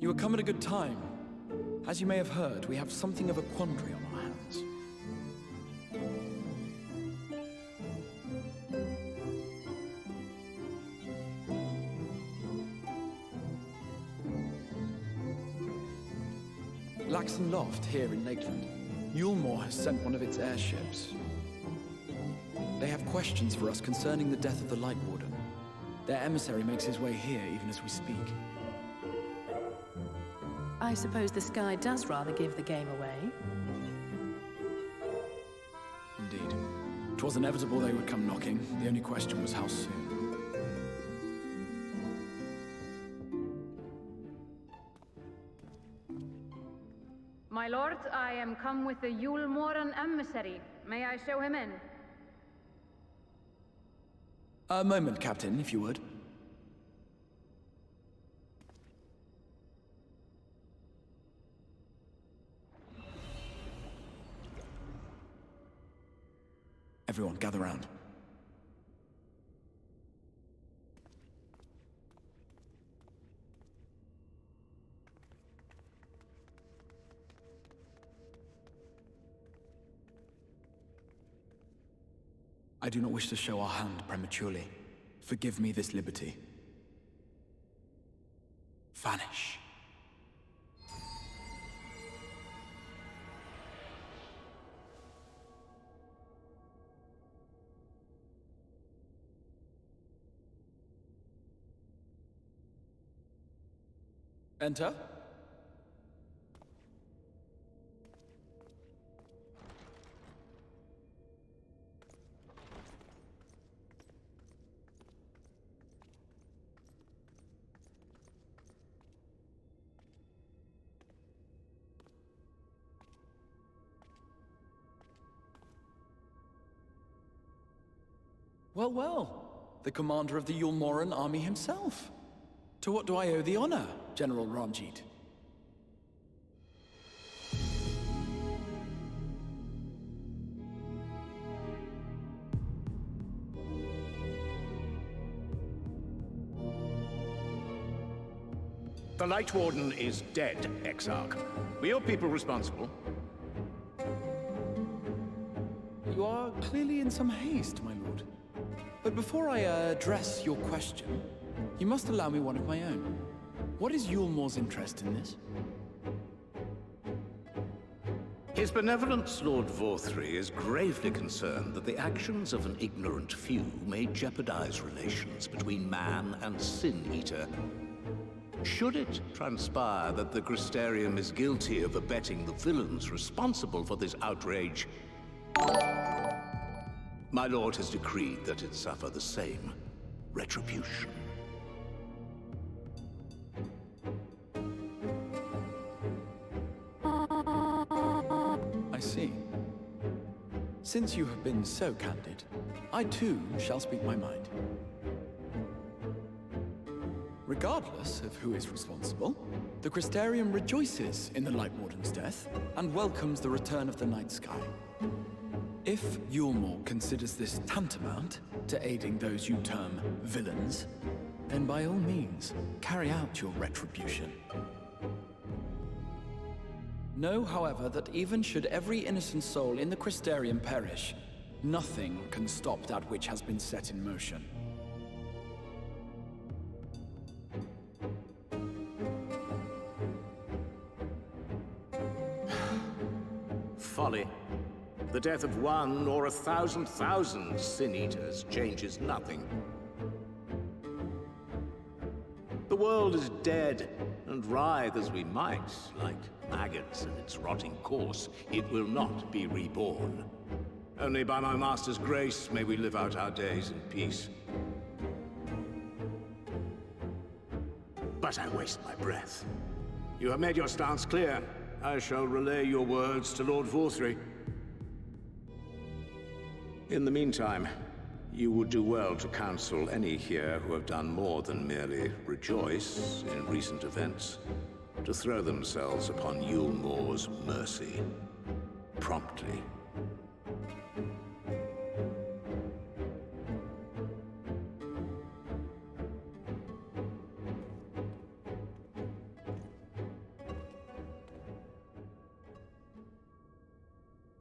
You have come at a good time. As you may have heard, we have something of a quandary on our hands. Laxon Loft, here in Lakeland. Yulmore has sent one of its airships. They have questions for us concerning the death of the Light Warden. Their emissary makes his way here even as we speak. I suppose the sky does rather give the game away. Indeed. 'Twas inevitable they would come knocking. The only question was how soon. My lord, I am come with the Yulmoran emissary. May I show him in? A moment, Captain, if you would. Everyone, gather round. I do not wish to show our hand prematurely. Forgive me this liberty. Vanish. Enter. Well, well. The commander of the Yulmoran army himself. To what do I owe the honor, General Ranjit? The Light Warden is dead, Exarch. Were your people responsible? You are clearly in some haste, my lord. But before I address your question, you must allow me one of my own. What is Yulmore's interest in this? His benevolence, Lord Vorthry, is gravely concerned that the actions of an ignorant few may jeopardize relations between man and Sin-Eater. Should it transpire that the Crystarium is guilty of abetting the villains responsible for this outrage, my lord has decreed that it suffer the same retribution. I see. Since you have been so candid, I too shall speak my mind. Regardless of who is responsible, the Crystarium rejoices in the Light Warden's death and welcomes the return of the night sky. If Yulmore considers this tantamount to aiding those you term villains, then by all means, carry out your retribution. Know, however, that even should every innocent soul in the Crystarium perish, nothing can stop that which has been set in motion. Folly. The death of one or 1,000,000 Sin-Eaters changes nothing. The world is dead, and writhe as we might, like maggots in its rotting course, it will not be reborn. Only by my master's grace may we live out our days in peace. But I waste my breath. You have made your stance clear. I shall relay your words to Lord Vorthry. In the meantime, you would do well to counsel any here who have done more than merely rejoice in recent events, to throw themselves upon Yulmore's mercy, promptly.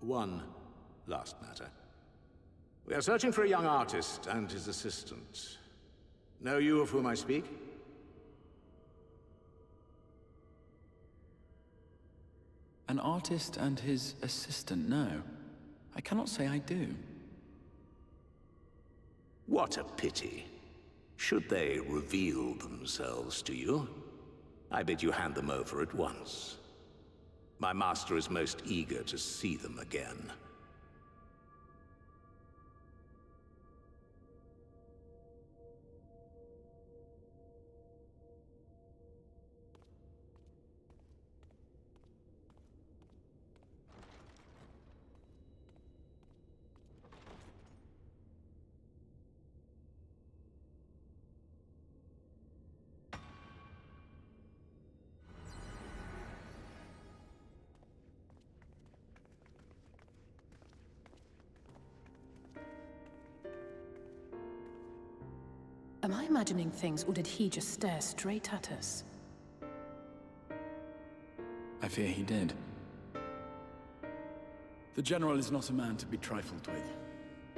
One last matter. We are searching for a young artist and his assistant. Know you of whom I speak? An artist and his assistant, no. I cannot say I do. What a pity. Should they reveal themselves to you, I bid you hand them over at once. My master is most eager to see them again. Am I imagining things, or did he just stare straight at us? I fear he did. The General is not a man to be trifled with.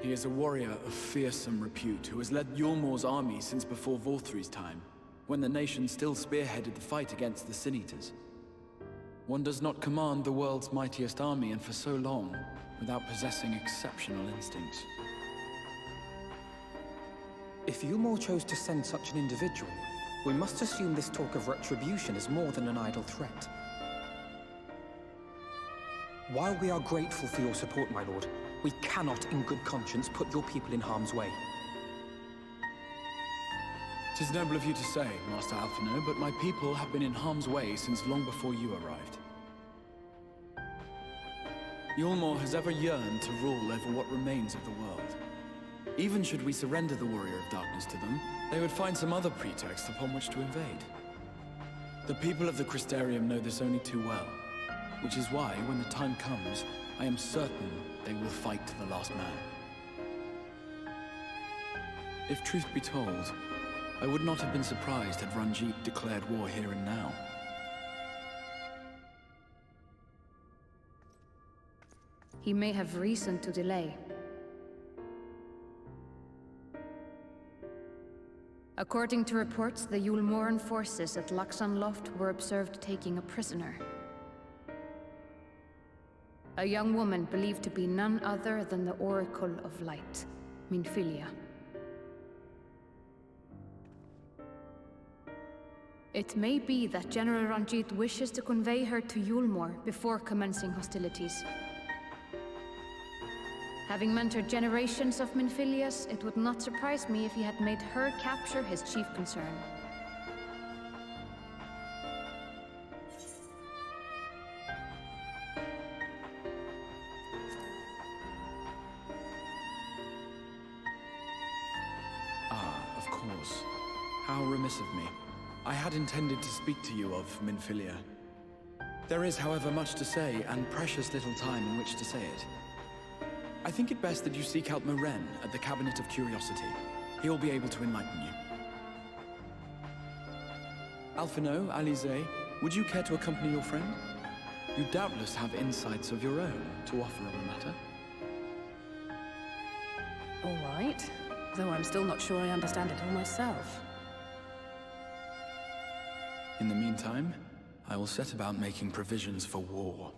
He is a warrior of fearsome repute who has led Yulmor's army since before Vorthri's time, when the nation still spearheaded the fight against the Sin-Eaters. One does not command the world's mightiest army, and for so long, without possessing exceptional instincts. If Yulmor chose to send such an individual, we must assume this talk of retribution is more than an idle threat. While we are grateful for your support, my lord, we cannot in good conscience put your people in harm's way. 'Tis noble of you to say, Master Alphino, but my people have been in harm's way since long before you arrived. Yulmor has ever yearned to rule over what remains of the world. Even should we surrender the Warrior of Darkness to them, they would find some other pretext upon which to invade. The people of the Crystarium know this only too well, which is why, when the time comes, I am certain they will fight to the last man. If truth be told, I would not have been surprised had Ranjit declared war here and now. He may have reason to delay. According to reports, the Yulmoran forces at Laxan Loft were observed taking a prisoner. A young woman believed to be none other than the Oracle of Light, Minfilia. It may be that General Ranjit wishes to convey her to Yulmor before commencing hostilities. Having mentored generations of Minfilias, it would not surprise me if he had made her capture his chief concern. Of course. How remiss of me. I had intended to speak to you of Minfilia. There is, however, much to say, and precious little time in which to say it. I think it best that you seek out Maren at the Cabinet of Curiosity. He will be able to enlighten you. Alphino, Alize, would you care to accompany your friend? You doubtless have insights of your own to offer on the matter. All right. Though I'm still not sure I understand it all myself. In the meantime, I will set about making provisions for war.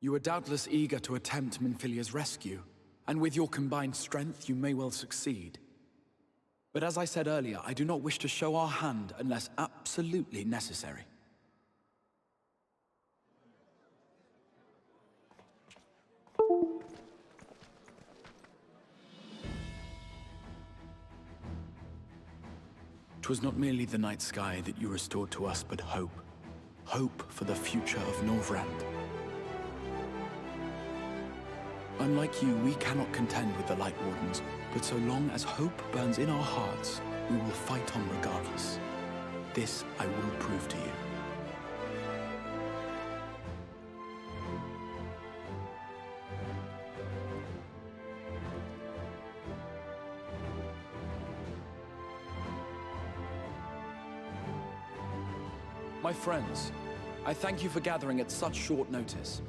You are doubtless eager to attempt Minfilia's rescue, and with your combined strength, you may well succeed. But as I said earlier, I do not wish to show our hand unless absolutely necessary. It was not merely the night sky that you restored to us, but hope. Hope for the future of Norvrand. Unlike you, we cannot contend with the Light Wardens, but so long as hope burns in our hearts, we will fight on regardless. This I will prove to you. My friends, I thank you for gathering at such short notice.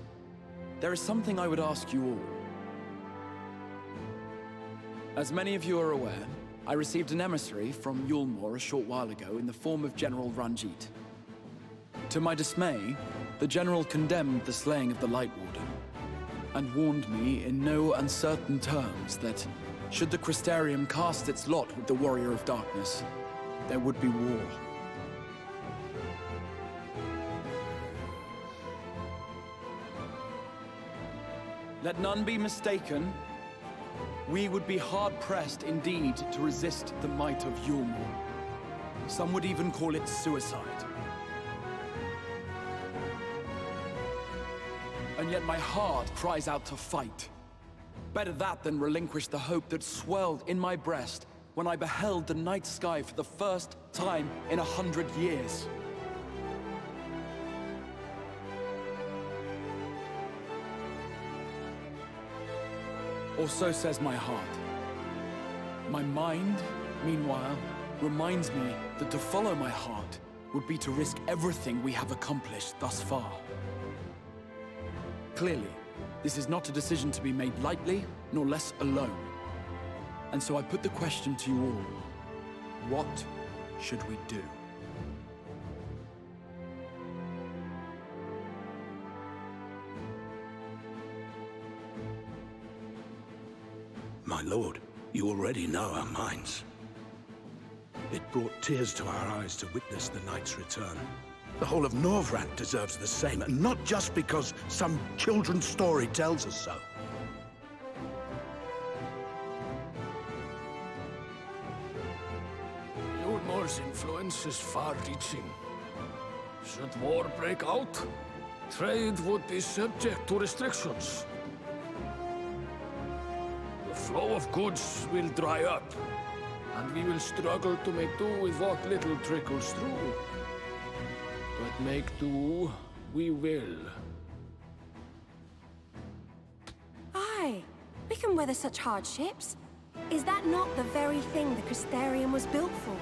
There is something I would ask you all. As many of you are aware, I received an emissary from Yulmore a short while ago in the form of General Ranjit. To my dismay, the General condemned the slaying of the Light Warden, and warned me in no uncertain terms that, should the Crystarium cast its lot with the Warrior of Darkness, there would be war. Let none be mistaken. We would be hard-pressed indeed to resist the might of Yulmore. Some would even call it suicide. And yet my heart cries out to fight. Better that than relinquish the hope that swelled in my breast when I beheld the night sky for the first time in 100 years. Or so says my heart. My mind, meanwhile, reminds me that to follow my heart would be to risk everything we have accomplished thus far. Clearly, this is not a decision to be made lightly, nor less alone. And so I put the question to you all. What should we do? My lord, you already know our minds. It brought tears to our eyes to witness the knight's return. The whole of Norvrand deserves the same, and not just because some children's story tells us so. Yulmore's influence is far-reaching. Should war break out, trade would be subject to restrictions. The flow of goods will dry up, and we will struggle to make do with what little trickles through. But make do, we will. Aye, we can weather such hardships. Is that not the very thing the Crystarium was built for?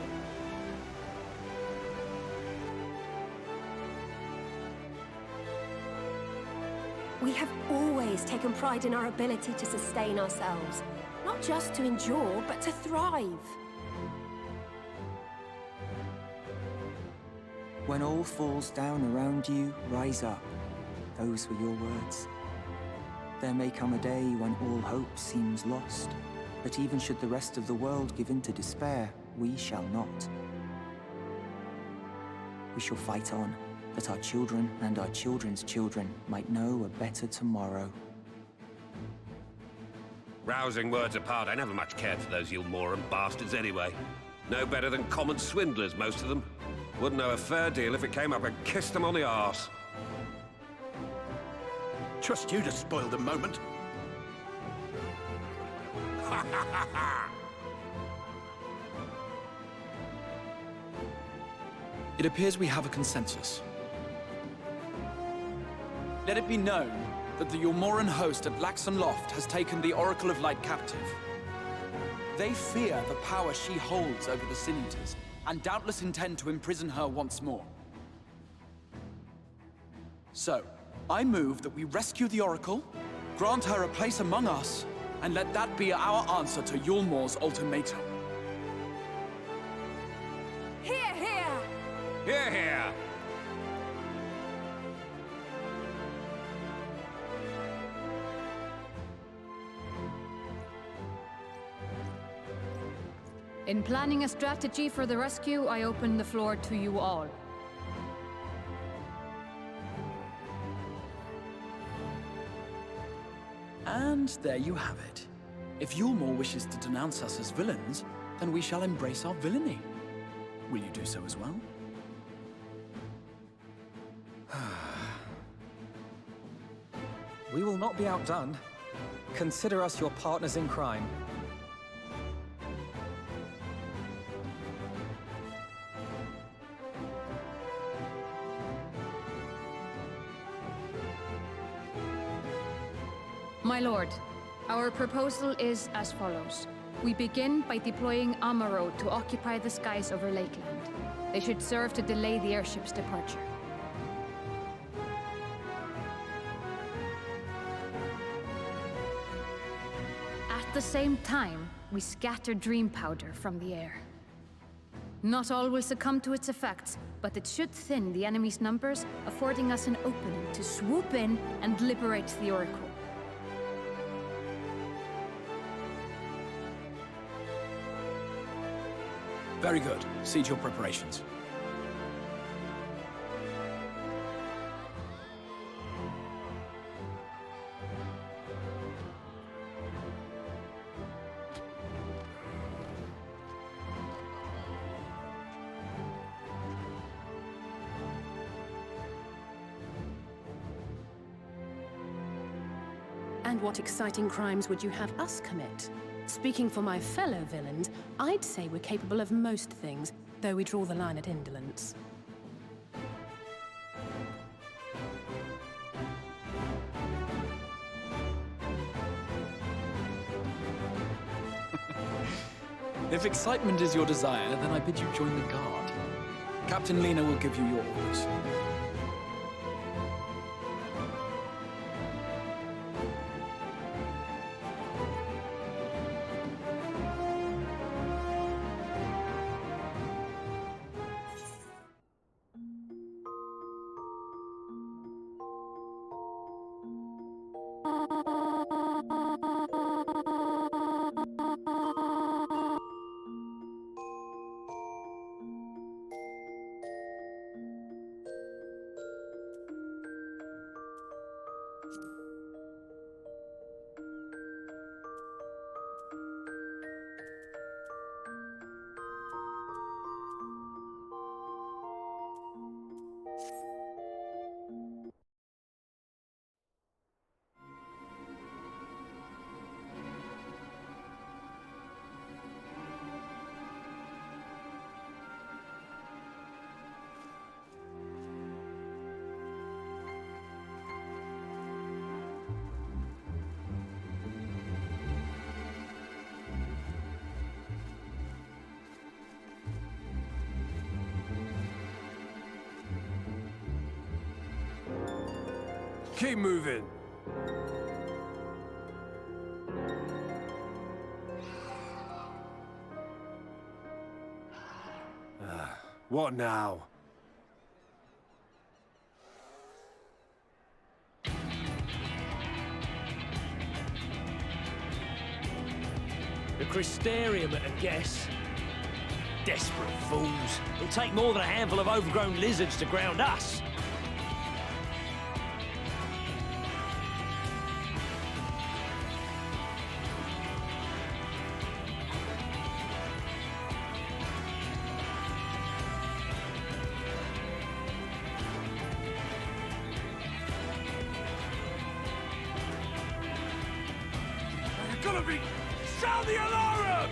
We have always taken pride in our ability to sustain ourselves. Not just to endure, but to thrive. When all falls down around you, rise up. Those were your words. There may come a day when all hope seems lost, but even should the rest of the world give in to despair, we shall not. We shall fight on, that our children and our children's children might know a better tomorrow. Rousing words apart, I never much cared for those Yulmoran bastards anyway. No better than common swindlers, most of them. Wouldn't know a fair deal if it came up and kissed them on the arse. Trust you to spoil the moment. It appears we have a consensus. Let it be known that the Yulmoran host at Laxon Loft has taken the Oracle of Light captive. They fear the power she holds over the Sin Eaters, and doubtless intend to imprison her once more. So, I move that we rescue the Oracle, grant her a place among us, and let that be our answer to Yulmore's ultimatum. Hear, hear! Hear, hear! In planning a strategy for the rescue, I open the floor to you all. And there you have it. If Yulmore wishes to denounce us as villains, then we shall embrace our villainy. Will you do so as well? We will not be outdone. Consider us your partners in crime. My lord, our proposal is as follows. We begin by deploying Amaro to occupy the skies over Lakeland. They should serve to delay the airship's departure. At the same time, we scatter dream powder from the air. Not all will succumb to its effects, but it should thin the enemy's numbers, affording us an opening to swoop in and liberate the Oracle. Very good. Siege your preparations. And what exciting crimes would you have us commit? Speaking for my fellow villains, I'd say we're capable of most things, though we draw the line at indolence. If excitement is your desire, then I bid you join the guard. Captain Lena will give you your orders. Keep moving. What now? The Crystarium at a guess. Desperate fools. It'll take more than a handful of overgrown lizards to ground us. Gonna be... Sound the alarm!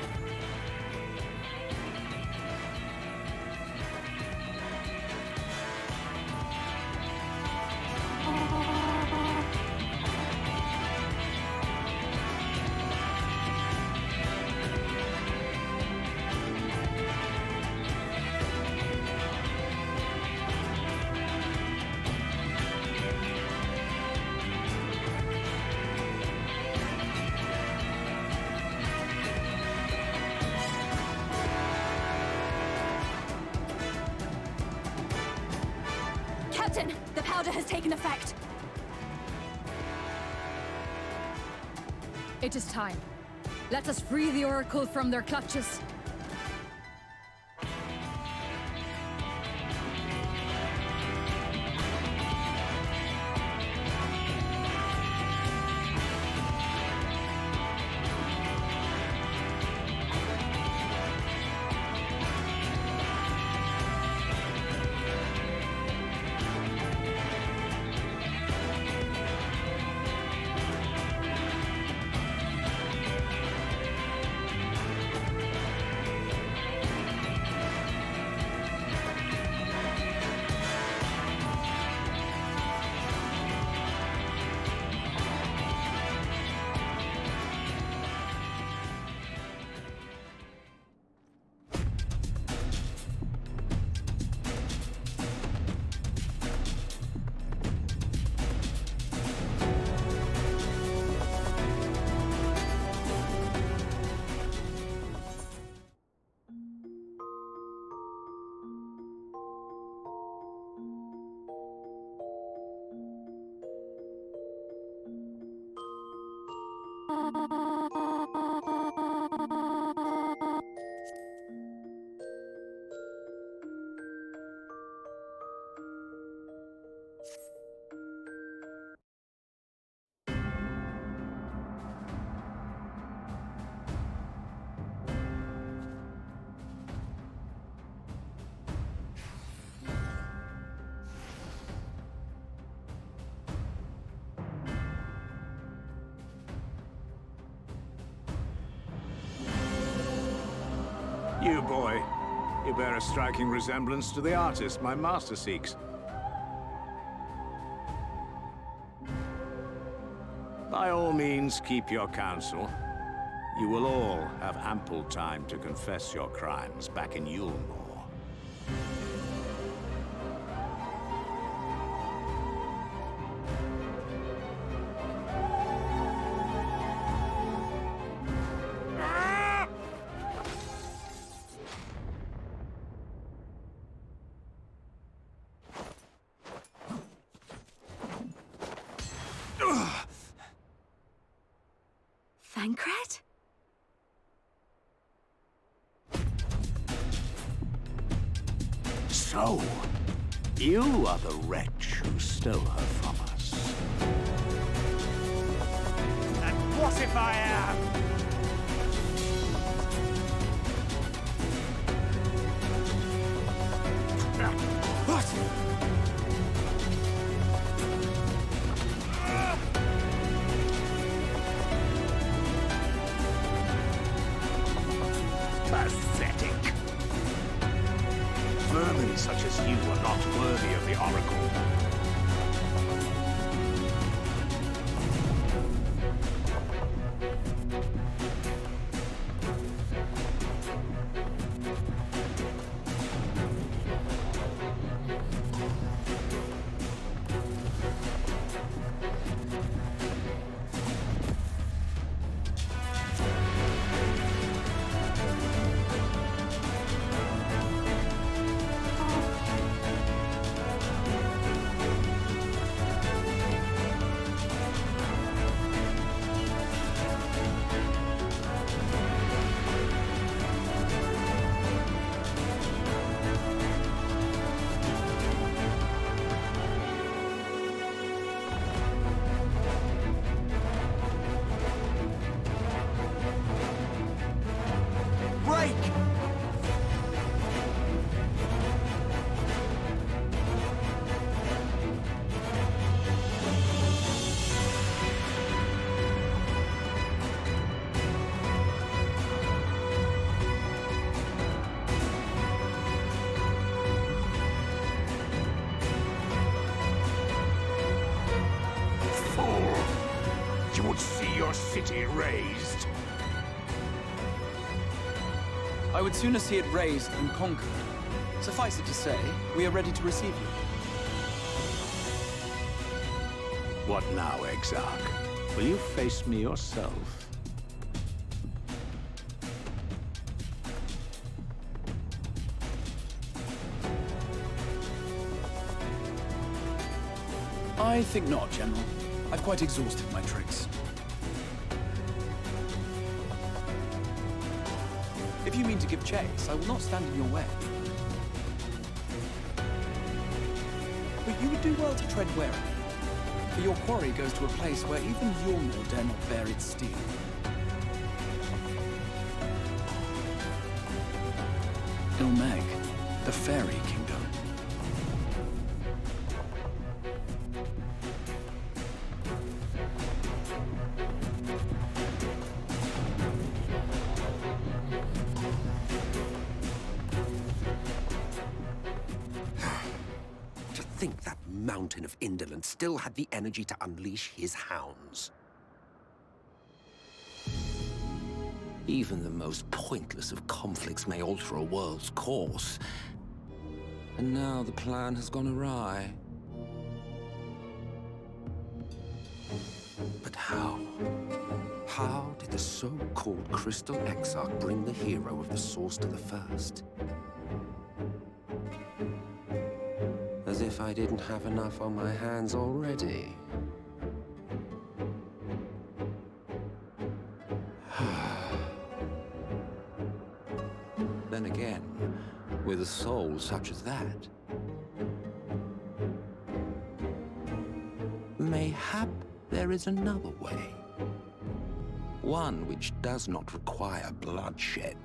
Captain, the powder has taken effect. It is time. Let us free the Oracle from their clutches. You, boy. You bear a striking resemblance to the artist my master seeks. By all means, keep your counsel. You will all have ample time to confess your crimes back in Yulmore. Thancred? So, you are the wretch who stole her from us. And what if I am? What? Pathetic. Vermin such as you are not worthy of the Oracle. You would see your city razed. I would sooner see it razed than conquered. Suffice it to say, we are ready to receive you. What now, Exarch? Will you face me yourself? I think not, General. I've quite exhausted my tricks. If you mean to give chase, I will not stand in your way. But you would do well to tread warily, for your quarry goes to a place where even Yulmore dare not bear its steel. Ilmeg, the Fairy Kingdom. To think that mountain of indolence still had the energy to unleash his hounds. Even the most pointless of conflicts may alter a world's course. And now the plan has gone awry. But how? How did the so-called Crystal Exarch bring the hero of the Source to the First? As if I didn't have enough on my hands already. Then again, with a soul such as that, mayhap there is another way. One which does not require bloodshed.